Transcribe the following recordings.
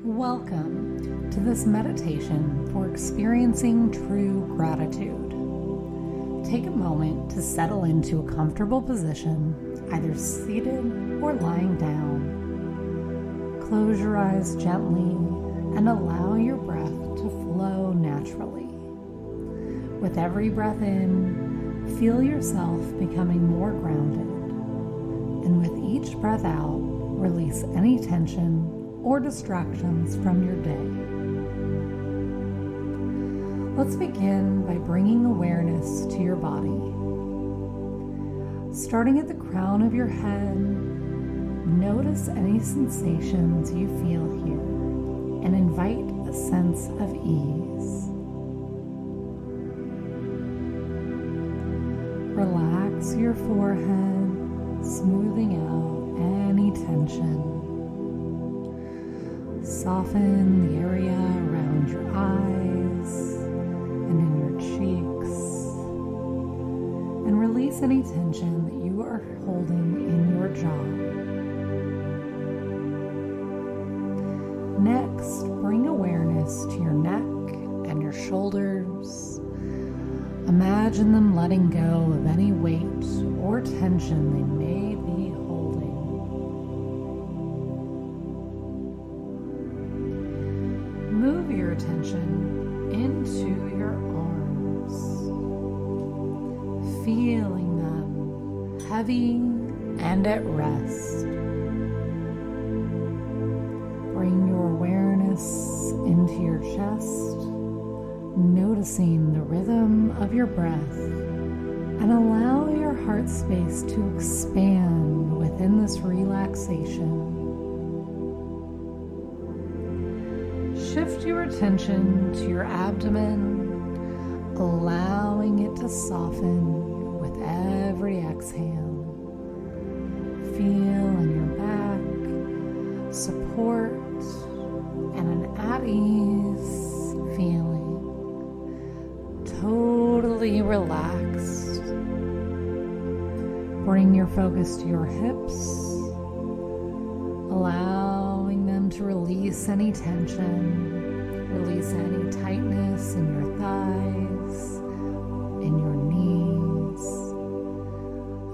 Welcome to this meditation for experiencing true gratitude. Take a moment to settle into a comfortable position, either seated or lying down. Close your eyes gently and allow your breath to flow naturally. With every breath in, feel yourself becoming more grounded. And with each breath out, release any tension or distractions from your day. Let's begin by bringing awareness to your body. Starting at the crown of your head, notice any sensations you feel here and invite a sense of ease. Relax your forehead, smoothing out any tension. Soften the area around your eyes and in your cheeks, and release any tension that you are holding in your jaw. Next, bring awareness to your neck and your shoulders. Imagine them letting go of any weight or tension they may be holding. Move your attention into your arms, feeling them heavy and at rest. Bring your awareness into your chest, noticing the rhythm of your breath, and allow your heart space to expand within this relaxation. Shift your attention to your abdomen, allowing it to soften with every exhale. Feel in your back support and an at-ease feeling. Totally relaxed. Bring your focus to your hips, allowing them to release any tension, release any tightness in your thighs, in your knees.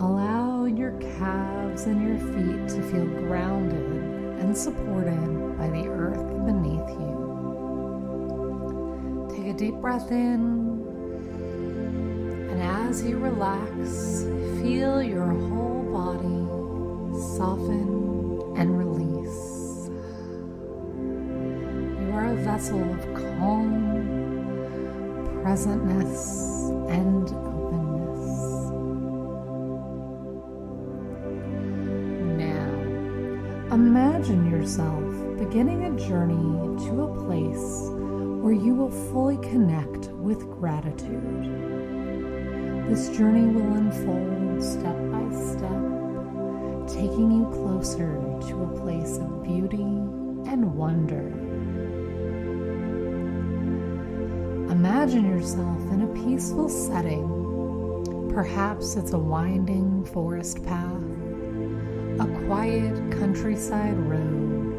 Allow your calves and your feet to feel grounded and supported by the earth beneath you. Take a deep breath in. As you relax, feel your whole body soften and release. You are a vessel of calm, presentness, and openness. Now, imagine yourself beginning a journey to a place where you will fully connect with gratitude. This journey will unfold step by step, taking you closer to a place of beauty and wonder. Imagine yourself in a peaceful setting. Perhaps it's a winding forest path, a quiet countryside road,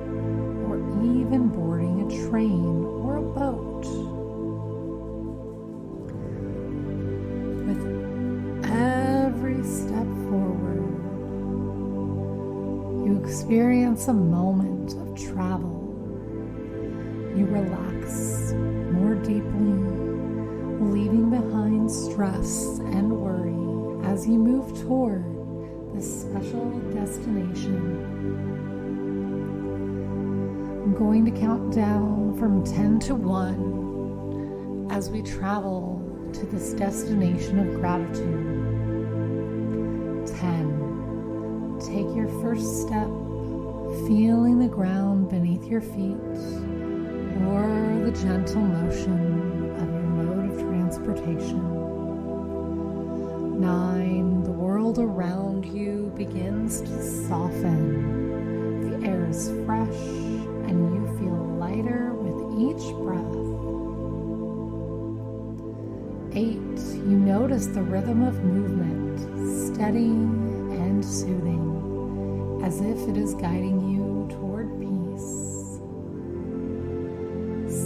or even boarding a train or a boat. Step forward, you experience a moment of travel. You relax more deeply, leaving behind stress and worry as you move toward this special destination. I'm going to count down from 10 to 1 as we travel to this destination of gratitude. 10. Take your first step, feeling the ground beneath your feet or the gentle motion of your mode of transportation. 9. The world around you begins to soften. The air is fresh and you feel lighter with each breath. 8. You notice the rhythm of movement, steady and soothing, as if it is guiding you toward peace.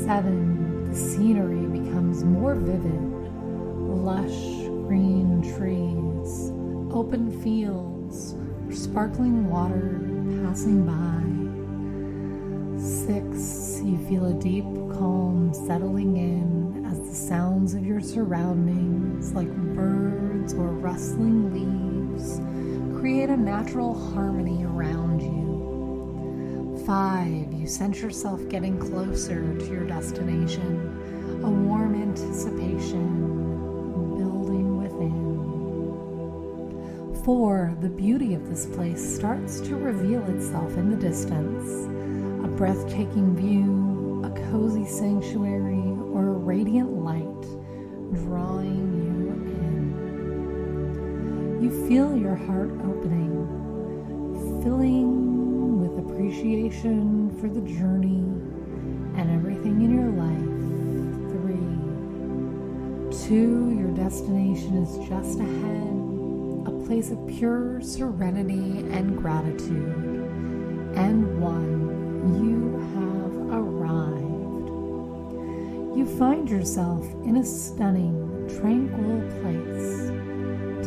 7, the scenery becomes more vivid. Lush green trees, open fields, or sparkling water passing by. 6, you feel a deep calm settling in as the sounds of your surroundings, like birds or rustling leaves, create a natural harmony around you. 5, you sense yourself getting closer to your destination, a warm anticipation building within. 4, the beauty of this place starts to reveal itself in the distance. A breathtaking view, a cozy sanctuary, or a radiant light drawing you in. You feel your heart opening, filling with appreciation for the journey and everything in your life. 3, 2, your destination is just ahead, a place of pure serenity and gratitude. And 1, you have arrived. You find yourself in a stunning, tranquil place.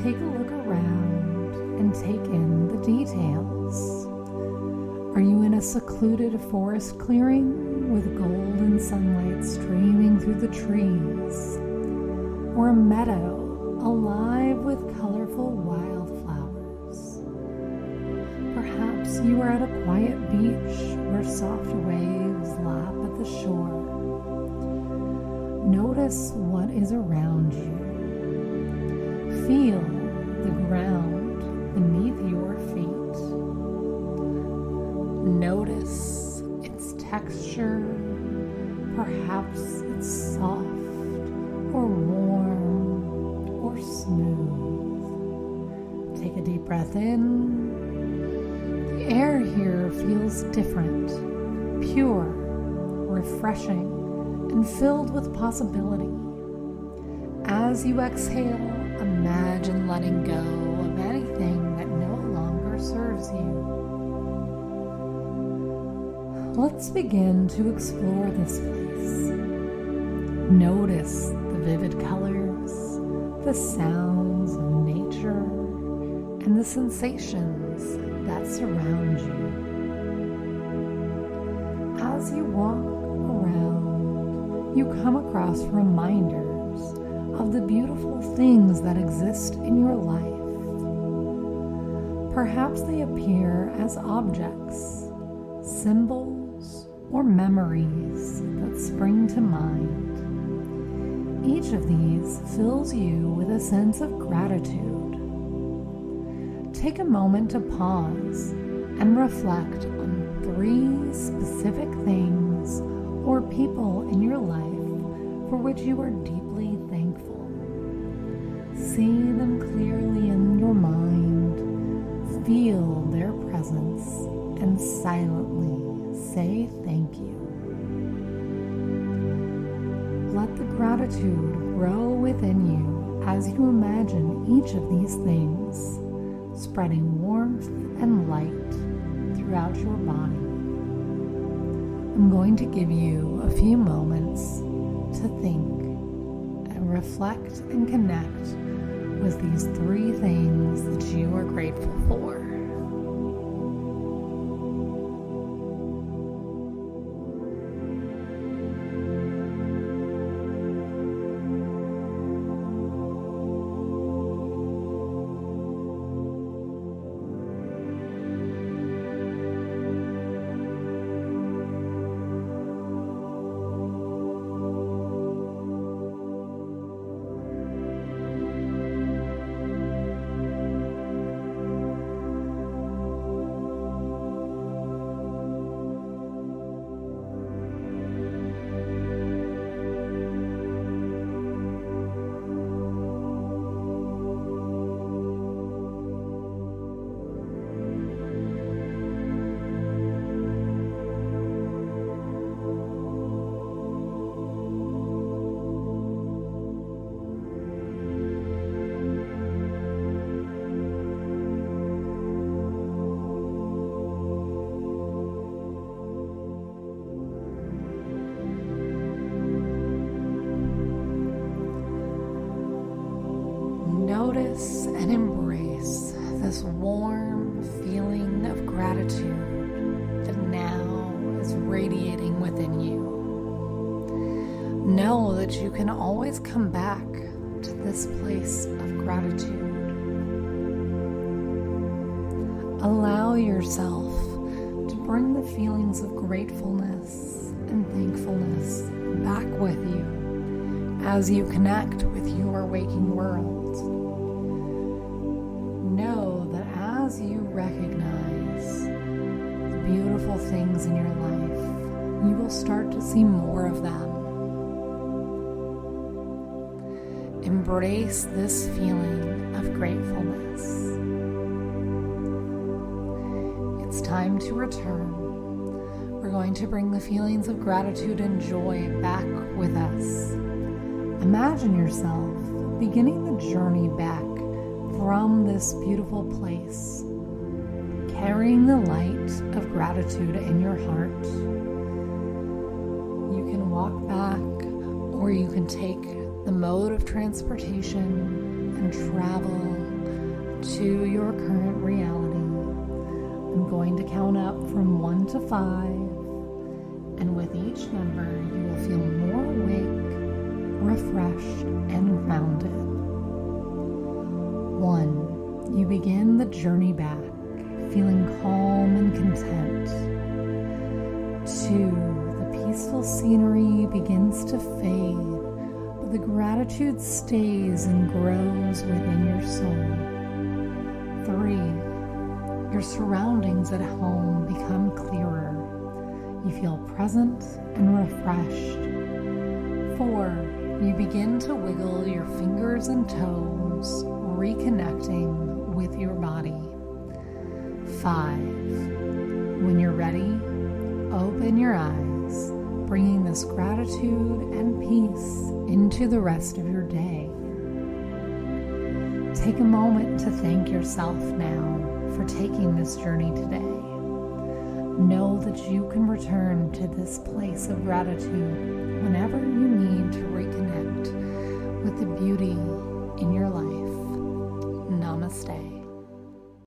Take a look around and take in the details. Are you in a secluded forest clearing with golden sunlight streaming through the trees? Or a meadow alive with colorful wildflowers? Perhaps you are at a quiet beach where soft waves lap at the shore. Notice what is around you. Feel the ground beneath your feet. Notice its texture. Perhaps it's soft or warm or smooth. Take a deep breath in. The air here feels different, pure, refreshing, and filled with possibility. As you exhale, imagine letting go of anything that no longer serves you. Let's begin to explore this place. Notice the vivid colors, the sounds of nature, and the sensations that surround you. As you walk around, you come across reminders of the beautiful things that exist in your life. Perhaps they appear as objects, symbols, or memories that spring to mind. Each of these fills you with a sense of gratitude. Take a moment to pause and reflect on 3 specific things or people in your life for which you are deeply thankful. See them clearly in your mind, feel their presence, and silently say thank you. Let the gratitude grow within you as you imagine each of these things, spreading warmth and light throughout your body. I'm going to give you a few moments to think and reflect and connect with these 3 things that you are grateful for. Notice and embrace this warm feeling of gratitude that now is radiating within you. Know that you can always come back to this place of gratitude. Allow yourself to bring the feelings of gratefulness and thankfulness back with you as you connect with your waking world. Know that as you recognize the beautiful things in your life, you will start to see more of them. Embrace this feeling of gratefulness. It's time to return. We're going to bring the feelings of gratitude and joy back with us. Imagine yourself beginning the journey back from this beautiful place, carrying the light of gratitude in your heart. You can walk back, or you can take the mode of transportation and travel to your current reality. I'm going to count up from 1 to 5, and with each number, you will feel more awake, refreshed, and grounded. 1, you begin the journey back, feeling calm and content. 2, the peaceful scenery begins to fade, but the gratitude stays and grows within your soul. 3, your surroundings at home become clearer. You feel present and refreshed. 4, you begin to wiggle your fingers and toes, reconnecting with your body. 5, when you're ready, open your eyes, bringing this gratitude and peace into the rest of your day. Take a moment to thank yourself now for taking this journey today. Know that you can return to this place of gratitude whenever you need to reconnect with the beauty in your life. Namaste.